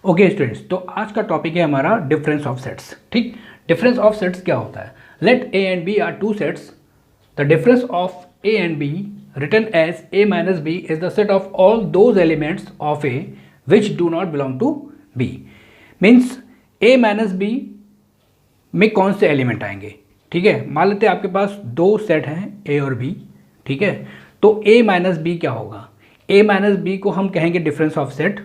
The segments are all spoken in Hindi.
ओके स्टूडेंट्स, तो आज का टॉपिक है हमारा डिफरेंस ऑफ सेट्स। ठीक, डिफरेंस ऑफ सेट्स क्या होता है? Let A and B are two sets, the difference of A and B written as a minus b is the set of all those elements of a which do not belong to b। Means a minus B में कौन से एलिमेंट आएंगे? ठीक है, मान लेते हैं आपके पास दो सेट हैं a और b। ठीक है, तो a माइनस बी क्या होगा? a माइनस बी को हम कहेंगे difference of set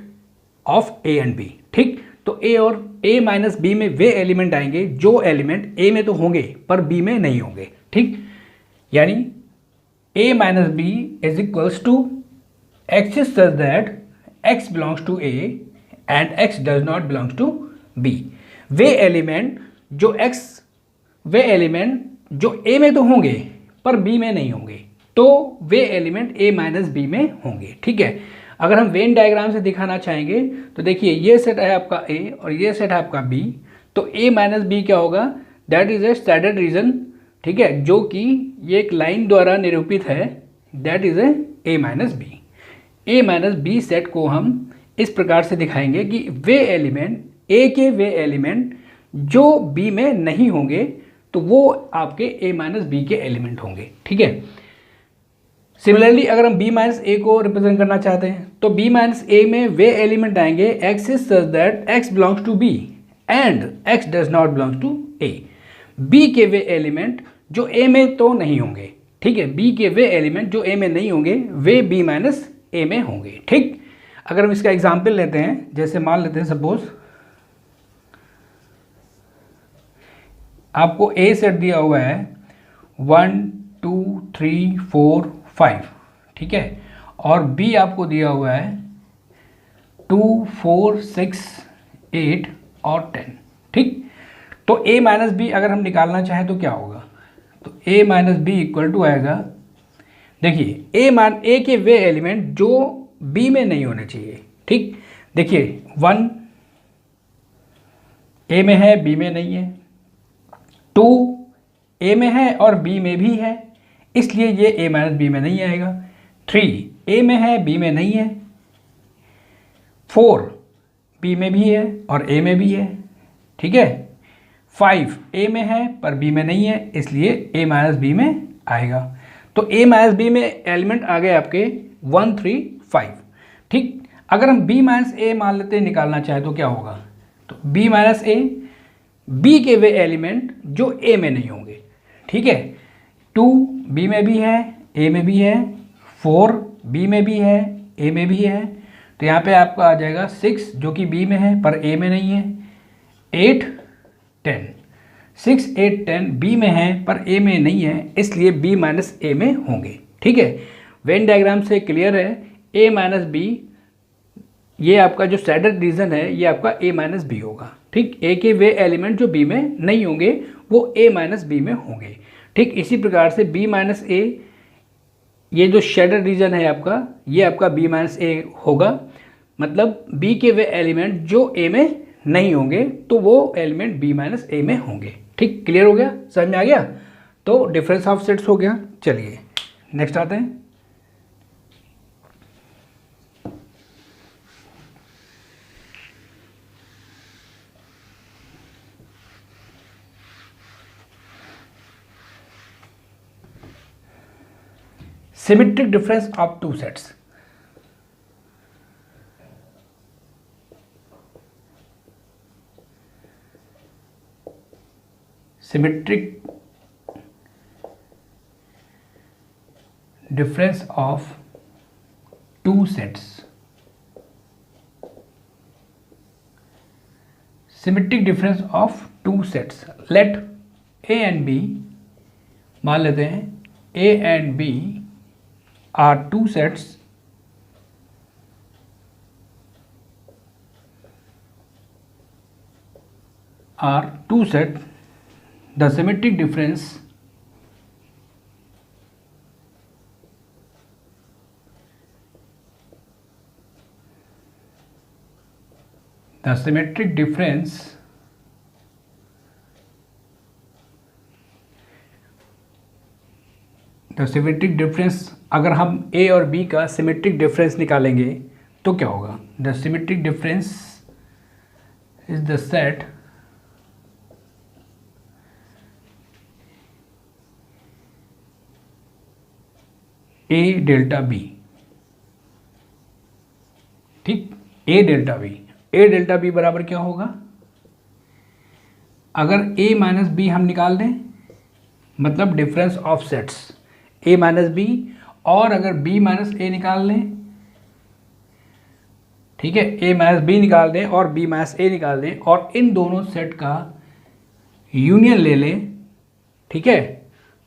of a and b। ठीक, तो a और a माइनस बी में वे एलिमेंट आएंगे जो एलिमेंट a में तो होंगे पर b में नहीं होंगे। ठीक, यानी a minus b is equals to x is such that x belongs to a and x does not belongs to b। Way element जो a में तो होंगे पर b में नहीं होंगे, तो वे एलिमेंट a माइनस बी में होंगे। ठीक है, अगर हम वेन डायग्राम से दिखाना चाहेंगे तो देखिए ये सेट है आपका a और ये सेट है आपका b, तो a माइनस बी क्या होगा? That is a standard region. ठीक है, जो कि ये एक लाइन द्वारा निरूपित है, that is A minus B. A minus B set को हम इस प्रकार से दिखाएंगे कि वे एलिमेंट ए के वे एलिमेंट जो बी में नहीं होंगे तो वो आपके ए माइनस बी के एलिमेंट होंगे। ठीक है, सिमिलरली अगर हम बी माइनस ए को रिप्रेजेंट करना चाहते हैं तो बी माइनस ए में वे एलिमेंट आएंगे X is such that X belongs to B and X does not belongs to A. B के वे एलिमेंट जो ए में तो नहीं होंगे। ठीक है, बी के वे एलिमेंट जो ए में नहीं होंगे वे बी माइनस ए में होंगे। ठीक, अगर हम इसका एग्जाम्पल लेते हैं, जैसे मान लेते हैं सपोज आपको ए सेट दिया हुआ है 1 2 3 4 5। ठीक है, और बी आपको दिया हुआ है 2 4 6 8 और 10। ठीक, तो a माइनस बी अगर हम निकालना चाहें तो क्या होगा? तो a minus B equal to आएगा, देखिए a के वे एलिमेंट जो b में नहीं होने चाहिए। ठीक, देखिए 1 a में है b में नहीं है, 2 a में है और b में भी है, इसलिए ये a माइनस बी में नहीं आएगा। 3 a में है b में नहीं है, 4 b में भी है और a में भी है। ठीक है, 5 a में है पर b में नहीं है, इसलिए a माइनस बी में आएगा। तो a माइनस बी में एलिमेंट आ गए आपके 1 3 5। ठीक, अगर हम b माइनस a मान लेते हैं निकालना चाहे तो क्या होगा? तो b माइनस a b के वे एलिमेंट जो a में नहीं होंगे। ठीक है, 2 b में भी है a में भी है, 4 b में भी है a में भी है, तो यहाँ पे आपका आ जाएगा 6 जो कि b में है पर a में नहीं है, 8 10 6 8 10 b में है पर a में नहीं है, इसलिए b माइनस a में होंगे। ठीक है, वेन डायग्राम से क्लियर है, a माइनस बी ये आपका जो स्टैंडर्ड रीजन है ये आपका a माइनस बी होगा। ठीक, a के वे एलिमेंट जो b में नहीं होंगे वो a माइनस बी में होंगे। ठीक, इसी प्रकार से b माइनस a ये जो स्टैंडर्ड रीजन है आपका, ये आपका b माइनस a होगा, मतलब b के वे एलिमेंट जो a में नहीं होंगे तो वो एलिमेंट b माइनस ए में होंगे। ठीक, क्लियर हो गया, समझ में आ गया? तो डिफरेंस ऑफ सेट्स हो गया। चलिए नेक्स्ट आते हैं। Symmetric difference of two sets. Symmetric difference of two sets। Symmetric difference of two sets। Let A and B, मान लेते हैं A and B are two sets The symmetric difference अगर हम A और B का सिमेट्रिक डिफरेंस निकालेंगे तो क्या होगा? The symmetric difference is the set A delta B. ठीक, A delta B. A delta B बराबर क्या होगा, अगर A माइनस बी हम निकाल दें, मतलब difference of sets A minus B, और अगर B माइनस A निकाल लें, ठीक है, A माइनस बी निकाल दें और B माइनस A निकाल दें और इन दोनों सेट का यूनियन ले लें, ठीक है,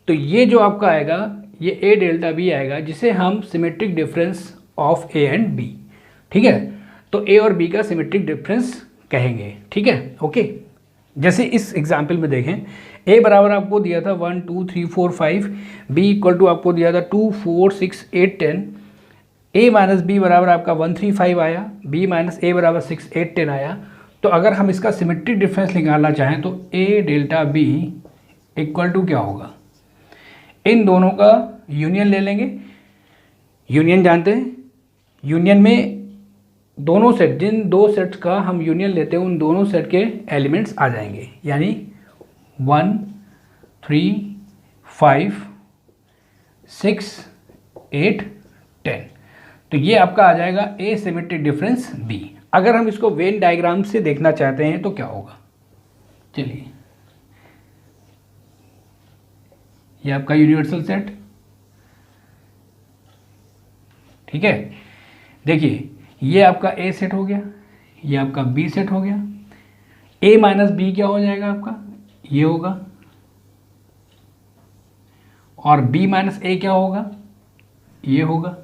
तो ये जो आपका आएगा ये A डेल्टा बी आएगा, जिसे हम symmetric difference of A and B, ठीक है, तो A और B का सिमेट्रिक डिफरेंस कहेंगे, ठीक है, ओके। जैसे इस एग्जाम्पल में देखें, A बराबर आपको दिया था 1 2 3 4 5, B इक्वल टू आपको दिया था 2 4 6 8 10, A माइनस बी बराबर आपका 1 3 5 आया, B माइनस A बराबर 6 8 10 आया। तो अगर हम इसका सिमेट्रिक डिफरेंस निकालना चाहें तो A delta B equal to क्या होगा, इन दोनों का यूनियन ले लेंगे। यूनियन जानते हैं, यूनियन में दोनों सेट, जिन दो सेट्स का हम यूनियन लेते हैं उन दोनों सेट के एलिमेंट्स आ जाएंगे, यानी 1 3 5 6 8 10। तो ये आपका आ जाएगा ए सिमेट्रिक डिफरेंस बी। अगर हम इसको वेन डायग्राम से देखना चाहते हैं तो क्या होगा, चलिए, ये आपका यूनिवर्सल सेट, ठीक है, देखिए ये आपका ए सेट हो गया, ये आपका बी सेट हो गया। ए माइनस बी क्या हो जाएगा आपका, ये होगा, और बी माइनस ए क्या होगा, ये होगा।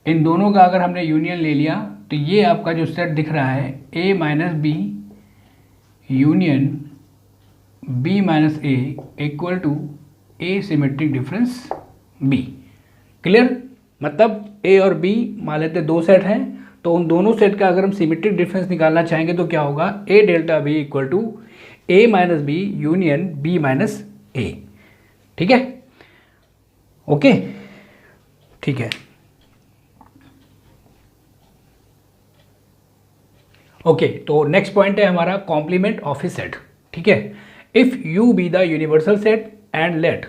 इन दोनों का अगर हमने यूनियन ले लिया तो ये आपका जो सेट दिख रहा है A minus B union B minus A equal to A symmetric difference B. Clear, मतलब ए और बी मान लेते दो सेट हैं, तो उन दोनों सेट का अगर हम सिमेट्रिक डिफरेंस निकालना चाहेंगे तो क्या होगा, A delta B equal to A minus B union B minus A, ठीक है, ओके, ठीक है, ओके। तो नेक्स्ट पॉइंट है हमारा कॉम्प्लीमेंट ऑफ ए सेट, ठीक है। If U be the universal set and let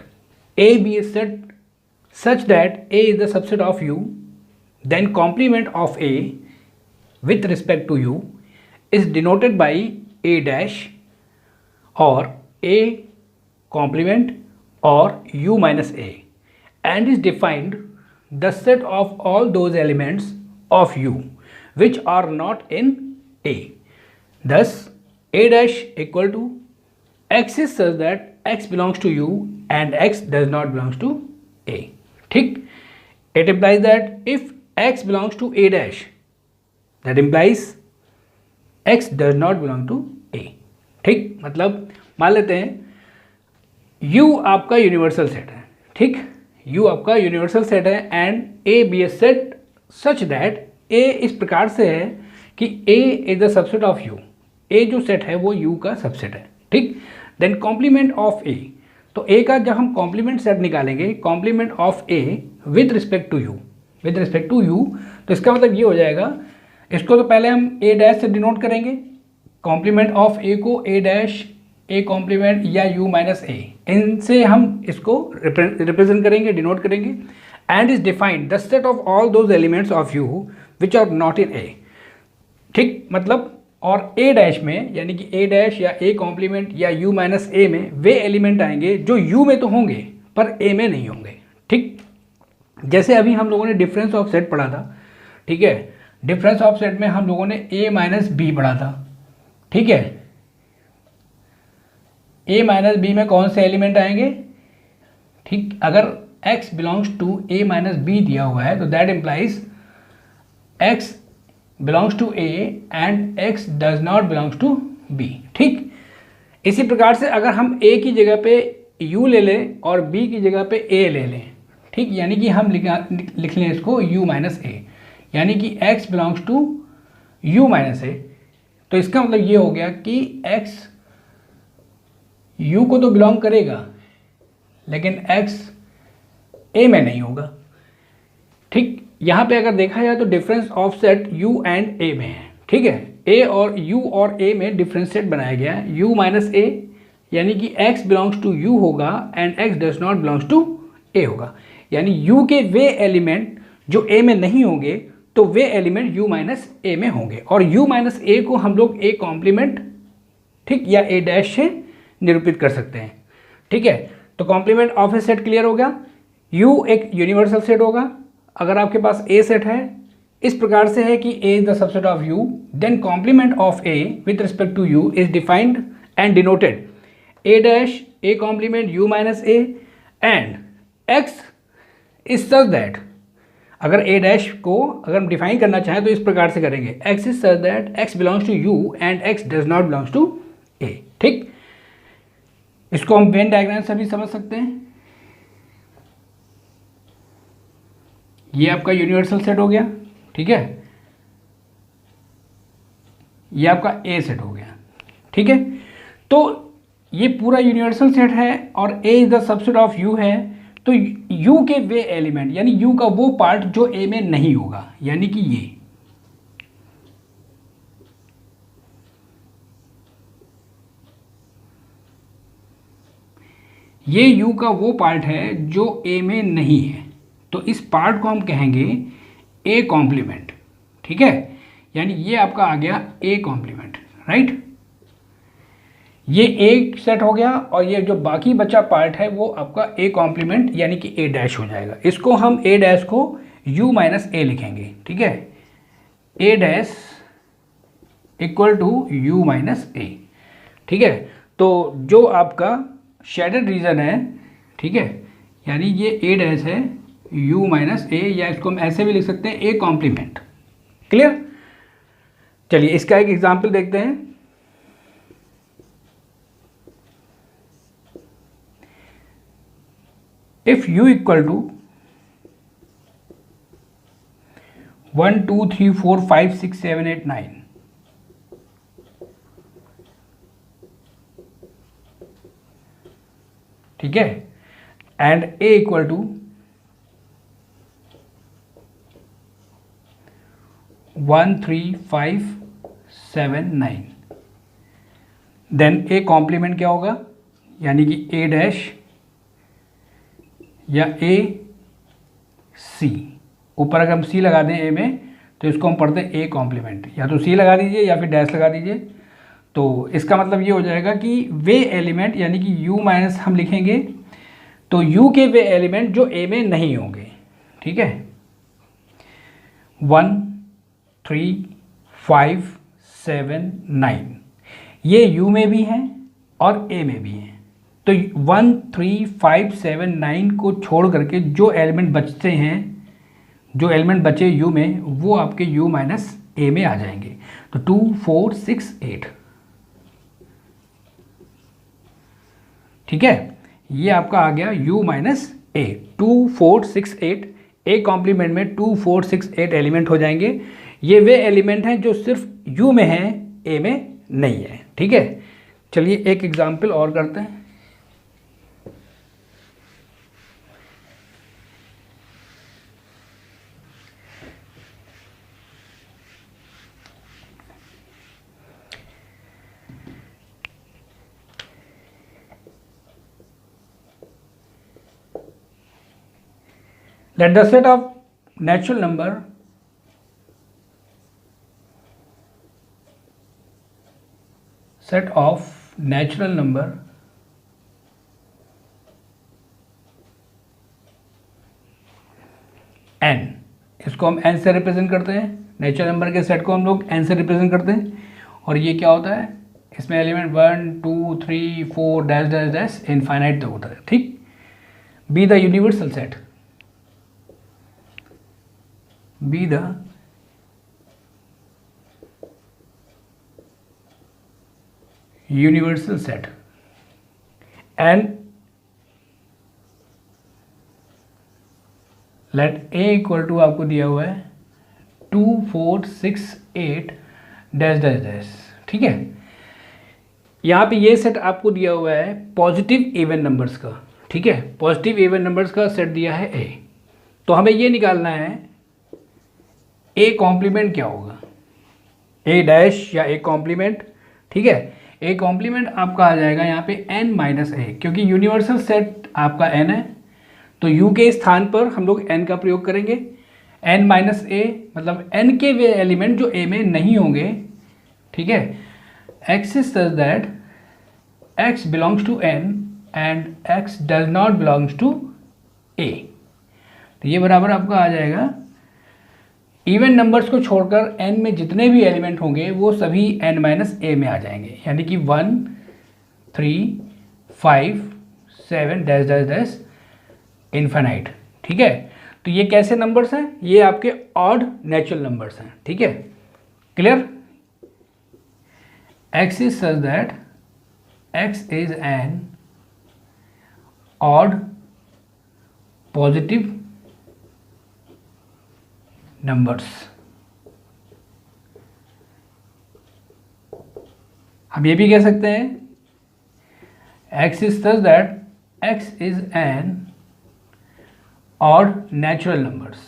A be a set such that A is the subset of U, then complement of A with respect to U is denoted by A dash or A complement or U minus A, and is defined the set of all those elements of U which are not in A. Thus A dash equal to X is such that X belongs to U and X does not belongs to A, ठीक। It implies that if x belongs to a dash, that implies x does not belong to a, ठीक। मतलब मान लेते हैं u आपका यूनिवर्सल सेट है, ठीक, u आपका यूनिवर्सल सेट है and a be a set such that a इस प्रकार से है कि a is the subset of u, a जो सेट है वो u का सबसेट है, ठीक। देन कॉम्प्लीमेंट ऑफ a, तो ए का जब हम कॉम्प्लीमेंट सेट निकालेंगे, complement of A with respect to U, with respect to U, तो इसका मतलब ये हो जाएगा, इसको तो पहले हम ए डैश से डिनोट करेंगे, कॉम्प्लीमेंट ऑफ ए को ए डैश ए कॉम्प्लीमेंट या यू माइनस ए, इनसे हम इसको रिप्रेजेंट करेंगे, डिनोट करेंगे। And is defined the set of all those elements of U which are not in A, ठीक, मतलब और ए डैश में, यानी कि ए डैश या ए कॉम्प्लीमेंट या यू माइनस ए में वे एलिमेंट आएंगे जो यू में तो होंगे पर ए में नहीं होंगे, ठीक। जैसे अभी हम लोगों ने डिफरेंस ऑफ सेट पढ़ा था, ठीक है, डिफरेंस ऑफ सेट में हम लोगों ने ए माइनस बी पढ़ा था, ठीक है। ए माइनस बी में कौन से एलिमेंट आएंगे, ठीक, अगर x belongs to A minus B दिया हुआ है तो that implies x belongs to A and x does not belongs to b, ठीक। इसी प्रकार से अगर हम a की जगह पे u ले लें और b की जगह पे a ले लें, ठीक, यानी कि हम लिख लें इसको u माइनस ए, यानी कि x belongs to u minus A, तो इसका मतलब ये हो गया कि x u को तो बिलोंग करेगा लेकिन x a में नहीं होगा, ठीक। यहाँ पे अगर देखा जाए तो difference of set u and a में है, ठीक है, ए और यू और ए में डिफ्रेंशिएट बनाया गया है, यू माइनस ए, यानी कि x बिलोंग्स टू यू होगा and x does not belongs to A होगा, यानी u के वे एलिमेंट जो a में नहीं होंगे तो वे एलिमेंट u माइनस ए में होंगे, और u माइनस ए को हम लोग a कॉम्प्लीमेंट, ठीक, या a डैश से निरूपित कर सकते हैं। ठीक है, तो complement of A set clear हो गया। u एक यूनिवर्सल सेट होगा। अगर आपके पास a सेट है, इस प्रकार से है कि a is the subset of u, then complement of a with respect to u is defined and denoted a dash a complement u minus a and x is such that, अगर a डैश को अगर हम डिफाइन करना चाहें तो इस प्रकार से करेंगे, x is such that x belongs to u and x does not belongs to a। ठीक, इसको हम वेन डायग्राम से भी समझ सकते हैं। ये आपका यूनिवर्सल सेट हो गया, ठीक है, ये आपका ए सेट हो गया। ठीक है, तो ये पूरा यूनिवर्सल सेट है और a is the subset of u है, तो u के वे एलिमेंट यानी u का वो पार्ट जो a में नहीं होगा, यानी कि ये u का वो पार्ट है जो a में नहीं है, तो इस पार्ट को हम कहेंगे a कॉम्प्लीमेंट। ठीक है, यानी ये आपका आ गया a कॉम्प्लीमेंट, राइट। ये एक सेट हो गया और ये जो बाकी बचा पार्ट है वो आपका a कॉम्प्लीमेंट यानी कि a डैश हो जाएगा। इसको हम a डैश को u माइनस a लिखेंगे। ठीक है, a dash equal to u minus a। ठीक है, तो जो आपका शेडेड रीजन है, ठीक है, यानी ये a डैश है u माइनस a, या इसको हम ऐसे भी लिख सकते हैं a कॉम्प्लीमेंट। क्लियर, चलिए इसका एक एग्जाम्पल देखते हैं। इफ u इक्वल टू 1 2 3 4 5 6 7 8 9, ठीक है, and a equal to 1 3 5 7 9, then a complement क्या होगा, यानी कि a डैश या a c, ऊपर अगर हम c लगा दें a में तो इसको हम पढ़ते हैं a कॉम्प्लीमेंट, या तो c लगा दीजिए या फिर डैश लगा दीजिए। तो इसका मतलब ये हो जाएगा कि वे एलिमेंट यानी कि u माइनस हम लिखेंगे, तो u के वे एलिमेंट जो a में नहीं होंगे। ठीक है, 1 3 5 7 9 ये u में भी हैं और a में भी हैं, तो 1 3 5 7 9 को छोड़ करके जो एलिमेंट बचते हैं, जो एलिमेंट बचे u में, वो आपके u माइनस a में आ जाएंगे। तो 2 4 6 8, ठीक है, ये आपका आ गया u minus a। 2 4 6 8 a complement में 2 4 6 8 एलिमेंट हो जाएंगे। ये वे एलिमेंट हैं जो सिर्फ u में हैं, a में नहीं है। ठीक है, चलिए एक एग्जाम्पल और करते हैं। Let the set of natural number n, इसको हम n से रिप्रेजेंट करते हैं, नेचुरल नंबर के सेट को हम लोग n से रिप्रेजेंट करते हैं, और ये क्या होता है, इसमें element 1 2 3 4 dash dash dash infinite तक होता है। ठीक, be the universal set, be the universal set and let a equal to आपको दिया हुआ है 2 4 6 8 डैश डैश डैश। ठीक है, यहाँ पे ये सेट आपको दिया हुआ है पॉजिटिव इवन नंबर्स का। ठीक है, पॉजिटिव इवन नंबर्स का सेट दिया है a, तो हमें ये निकालना है a कॉम्प्लीमेंट क्या होगा। ए डैश या ए कॉम्प्लीमेंट, ठीक है। ए कॉम्प्लीमेंट आपका आ जाएगा यहाँ पे n माइनस ए, क्योंकि यूनिवर्सल सेट आपका n है तो u के स्थान पर हम लोग n का प्रयोग करेंगे। n माइनस ए मतलब n के वे एलिमेंट जो a में नहीं होंगे, ठीक है। x is such that x belongs to n and x does not belongs to a। तो ये बराबर आपका आ जाएगा, इवन नंबर्स को छोड़कर n में जितने भी एलिमेंट होंगे वो सभी n माइनस ए में आ जाएंगे, यानी कि 1 3 5 7 डैश डैश डैश इन्फिनाइट, ठीक है। तो ये कैसे नंबर्स हैं? ये आपके ऑड नेचुरल नंबर्स हैं, ठीक है। Clear? x is such that x is an odd positive numbers. हम ये भी कह सकते हैं x is such that x is an odd natural numbers,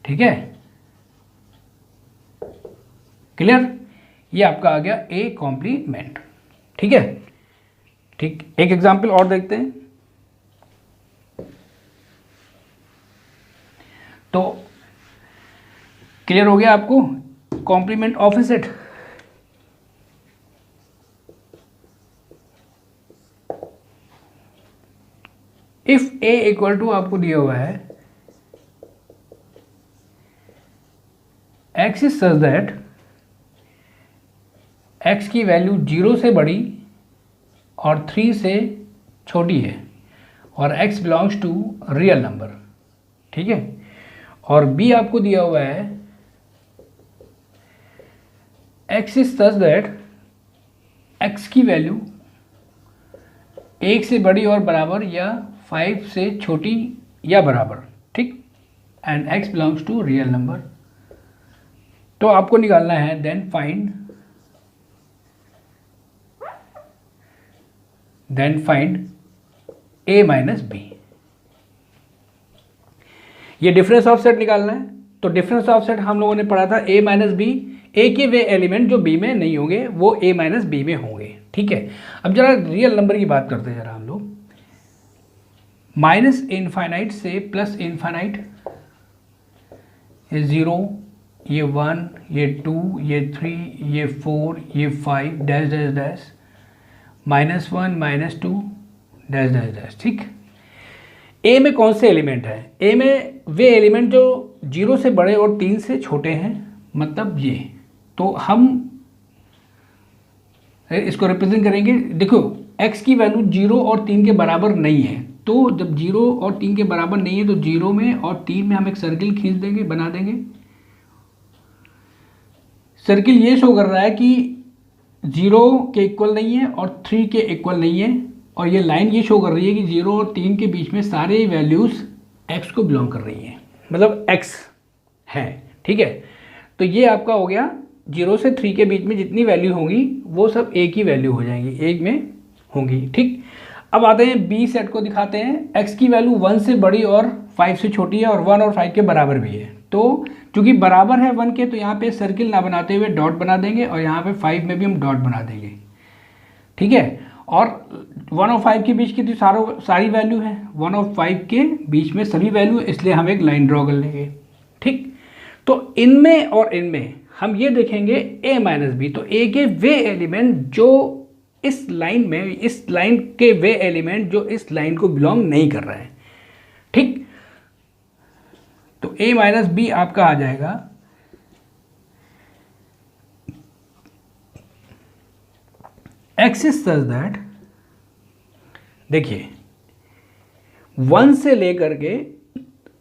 ठीक है। क्लियर? ये आपका आ गया ए कॉम्प्लीमेंट, ठीक है। ठीक, एक एग्जाम्पल और देखते हैं। तो क्लियर हो गया आपको complement of A set. If A equal to आपको दिया हुआ है x is such that x की वैल्यू 0 से बड़ी और 3 से छोटी है और x belongs to real number, ठीक है। और b आपको दिया हुआ है x is such that x की वैल्यू 1 से बड़ी और बराबर या 5 से छोटी या बराबर, ठीक, and x belongs to real number. तो आपको निकालना है then find a minus B. ये डिफरेंस ऑफ सेट निकालना है। तो डिफरेंस ऑफ सेट हम लोगों ने पढ़ा था a माइनस बी, ए के वे एलिमेंट जो b में नहीं होंगे वो a माइनस बी में होंगे, ठीक है। अब जरा रियल नंबर की बात करते हैं जरा हम लोग। माइनस इनफाइनाइट से प्लस इनफाइनाइट, ये 0, ये 1, ये 2, ये 3, ये 4, ये 5 dash dash dash, -1 -2 dash dash dash, ठीक। ए में कौन से एलिमेंट है? ए में वे एलिमेंट जो 0 से बड़े और 3 से छोटे हैं, मतलब ये। तो हम इसको रिप्रेजेंट करेंगे। देखो x की वैल्यू 0 और 3 के बराबर नहीं है, तो जब 0 और 3 के बराबर नहीं है तो 0 में और 3 में हम एक सर्किल खींच देंगे, बना देंगे। सर्किल ये शो कर रहा है कि 0 के इक्वल नहीं है और 3 के इक्वल नहीं है, और ये लाइन ये शो कर रही है कि 0 और 3 के बीच में सारे वैल्यूज़ x को बिलोंग कर रही हैं, मतलब x है, ठीक है। तो ये आपका हो गया 0 से 3 के बीच में जितनी वैल्यू होंगी वो सब एक ही वैल्यू हो जाएंगी, एक में होंगी, ठीक। अब आते हैं बी सेट को दिखाते हैं। x की वैल्यू 1 से बड़ी और 5 से छोटी है और 1 और 5 के बराबर भी है। तो चूंकि बराबर है 1 के, तो यहाँ पे सर्किल ना बनाते हुए डॉट बना देंगे और यहाँ पे 5 में भी हम डॉट बना देंगे, ठीक है। और 1 और 5 के बीच की तो सारी वैल्यू है, 1 और 5 के बीच में सभी वैल्यू, इसलिए हम एक लाइन ड्रॉ कर लेंगे, ठीक। तो इनमें और इनमें हम ये देखेंगे a माइनस बी। तो a के वे एलिमेंट जो इस लाइन में, इस लाइन के वे एलिमेंट जो इस लाइन को बिलोंग नहीं कर रहे हैं, ठीक। तो a माइनस बी आपका आ जाएगा x इज सच दैट, देखिए 1 से लेकर के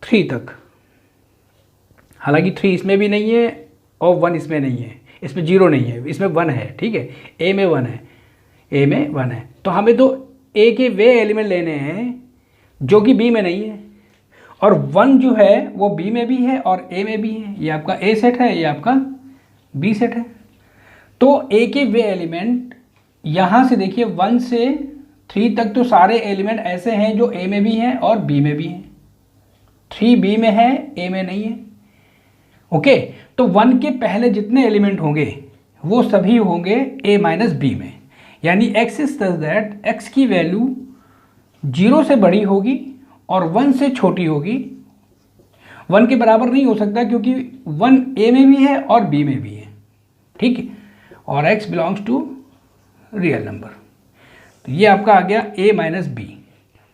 3 तक, हालांकि 3 इसमें भी नहीं है और 1 इसमें नहीं है, इसमें 0 नहीं है, इसमें 1 है, ठीक है। a में 1 है, a में 1 है, तो हमें तो a के वे एलिमेंट लेने हैं जो कि b में नहीं है, और 1 जो है वो b में भी है और a में भी है। ये आपका a सेट है, ये आपका b सेट है। तो a के वे एलिमेंट यहाँ से देखिए 1 से 3 तक तो सारे एलिमेंट ऐसे हैं जो a में भी हैं और b में भी हैं। 3 b में है, a में नहीं है। ओके, तो 1 के पहले जितने एलिमेंट होंगे वो सभी होंगे a माइनस बी में, यानी x is such that x की वैल्यू 0 से बड़ी होगी और 1 से छोटी होगी। 1 के बराबर नहीं हो सकता क्योंकि 1 a में भी है और b में भी है, ठीक है, और x belongs to real number. तो ये आपका आ गया a minus B.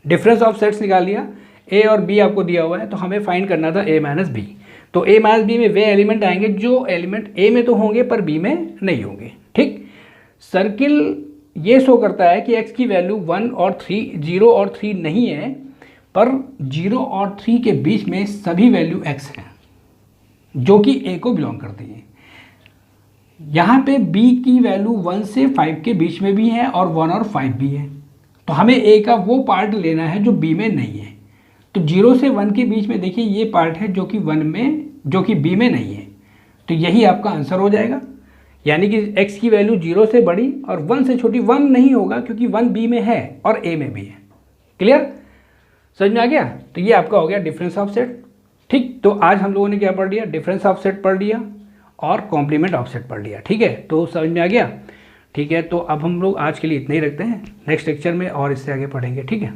Difference of sets निकाल लिया, a और b आपको दिया हुआ है, तो हमें फाइंड करना था a माइनस बी। तो a माइनस बी में वे एलिमेंट आएंगे जो एलिमेंट a में तो होंगे पर b में नहीं होंगे, ठीक। सर्किल ये शो करता है कि x की वैल्यू 1 और 3, 0 और 3 नहीं है, पर 0 और 3 के बीच में सभी वैल्यू x हैं जो कि a को बिलोंग करती हैं। यहाँ पे b की वैल्यू 1 से 5 के बीच में भी है और 1 और 5 भी है, तो हमें a का वो पार्ट लेना है जो b में नहीं है। तो 0 से 1 के बीच में देखिए ये पार्ट है जो कि b में नहीं है, तो यही आपका आंसर हो जाएगा। यानी कि x की वैल्यू 0 से बड़ी और 1 से छोटी, 1 नहीं होगा क्योंकि 1 b में है और a में भी है। क्लियर, समझ में आ गया? तो ये आपका हो गया डिफरेंस ऑफ सेट, ठीक। तो आज हम लोगों ने क्या पढ़ लिया, डिफरेंस ऑफ सेट पढ़ लिया और कॉम्प्लीमेंट ऑफ सेट पढ़ लिया, ठीक है। तो समझ में आ गया, ठीक है। तो अब हम लोग आज के लिए इतना ही रखते हैं, नेक्स्ट लेक्चर में और इससे आगे पढ़ेंगे, ठीक है।